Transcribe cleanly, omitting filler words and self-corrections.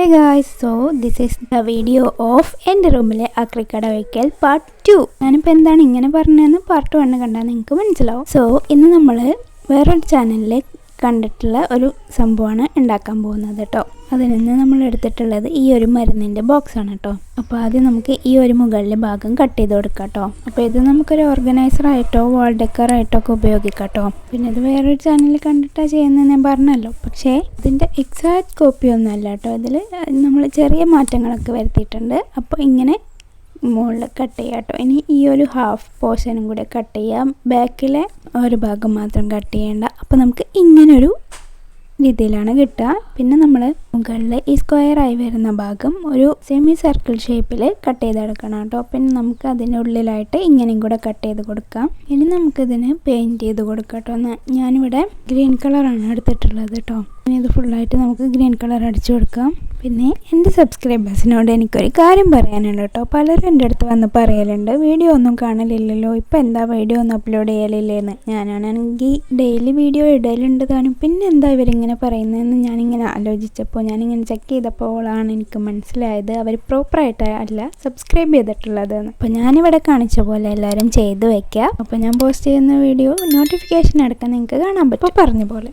guys, so this is the video of എൻ്റെ റൂമിലെ അക്രിക്കട വയ്ക്കൽ part 2. ഞാനിപ്പോൾ എന്താണ് ഇങ്ങനെ പറഞ്ഞതെന്ന് പാർട്ട് 1 കണ്ടാൽ നിങ്ങൾക്ക് മനസ്സിലാവും. സോ ഇന്ന് നമ്മൾ വേറൊരു ചാനലിൽ കണ്ടിട്ടുള്ള ഒരു സംഭവമാണ് ഉണ്ടാക്കാൻ പോകുന്നത് കേട്ടോ. അതിൽ നിന്ന് നമ്മൾ എടുത്തിട്ടുള്ളത് ഈ ഒരു മരുന്നിൻ്റെ ബോക്സാണ് കേട്ടോ. അപ്പോൾ ആദ്യം നമുക്ക് ഈ ഒരു മുകളിലെ ഭാഗം കട്ട് ചെയ്ത് കൊടുക്കാം കേട്ടോ. അപ്പോൾ ഇത് നമുക്കൊരു ഓർഗനൈസറായിട്ടോ വാൾ ഡെക്കറായിട്ടോ ഒക്കെ ഉപയോഗിക്കാം കേട്ടോ. പിന്നെ ഇത് വേറൊരു ചാനലിൽ കണ്ടിട്ടാണ് ചെയ്യുന്നത് ഞാൻ പറഞ്ഞല്ലോ. പക്ഷേ ഇതിൻ്റെ എക്സാക്റ്റ് കോപ്പി ഒന്നും അല്ല കേട്ടോ. ഇതിൽ നമ്മൾ ചെറിയ മാറ്റങ്ങളൊക്കെ വരുത്തിയിട്ടുണ്ട്. അപ്പോൾ ഇങ്ങനെ മുകളിൽ കട്ട് ചെയ്യാം കേട്ടോ. ഇനി ഈ ഒരു ഹാഫ് പോർഷനും കൂടെ കട്ട് ചെയ്യാം. ബാക്കിലെ ഒരു ഭാഗം മാത്രം കട്ട് ചെയ്യേണ്ട. അപ്പോൾ നമുക്ക് ഇങ്ങനൊരു രീതിയിലാണ് കിട്ടുക. പിന്നെ നമ്മൾ മുകളിൽ ഈ സ്ക്വയറായി വരുന്ന ഭാഗം ഒരു സെമി സർക്കിൾ ഷേപ്പിൽ കട്ട് ചെയ്തെടുക്കണം കേട്ടോ. പിന്നെ നമുക്ക് അതിനുള്ളിലായിട്ട് ഇങ്ങനെയും കൂടെ കട്ട് ചെയ്ത് കൊടുക്കാം. ഇനി നമുക്കിതിന് പെയിൻറ്റ് ചെയ്ത് കൊടുക്കാം കേട്ടോ. ഞാനിവിടെ ഗ്രീൻ കളറാണ് എടുത്തിട്ടുള്ളത് കേട്ടോ. ഇനി ഇത് ഫുള്ളായിട്ട് നമുക്ക് ഗ്രീൻ കളർ അടിച്ചു കൊടുക്കാം. പിന്നെ എൻ്റെ സബ്സ്ക്രൈബേഴ്സിനോട് എനിക്കൊരു കാര്യം പറയാനുണ്ട് കേട്ടോ. പലരും എൻ്റെ അടുത്ത് വന്ന് പറയലുണ്ട്, വീഡിയോ ഒന്നും കാണലില്ലല്ലോ, ഇപ്പോൾ എന്താ വീഡിയോ ഒന്നും അപ്ലോഡ് ചെയ്യലില്ലേന്ന്. ഞാനാണെങ്കിൽ ഡെയിലി വീഡിയോ ഇടലുണ്ട് താനും. പിന്നെ എന്താ ഇവരിങ്ങനെ പറയുന്നതെന്ന് ഞാനിങ്ങനെ ആലോചിച്ചപ്പോൾ ഞാനിങ്ങനെ ചെക്ക് ചെയ്തപ്പോഴാണ് എനിക്ക് മനസ്സിലായത് അവർ പ്രോപ്പറായിട്ട് അല്ല സബ്സ്ക്രൈബ് ചെയ്തിട്ടുള്ളതെന്ന്. അപ്പോൾ ഞാനിവിടെ കാണിച്ച പോലെ എല്ലാവരും ചെയ്ത് വയ്ക്കുക. അപ്പോൾ ഞാൻ പോസ്റ്റ് ചെയ്യുന്ന വീഡിയോ നോട്ടിഫിക്കേഷൻ എടുക്കാൻ നിങ്ങൾക്ക് കാണാൻ പറ്റും. അപ്പോൾ പറഞ്ഞ പോലെ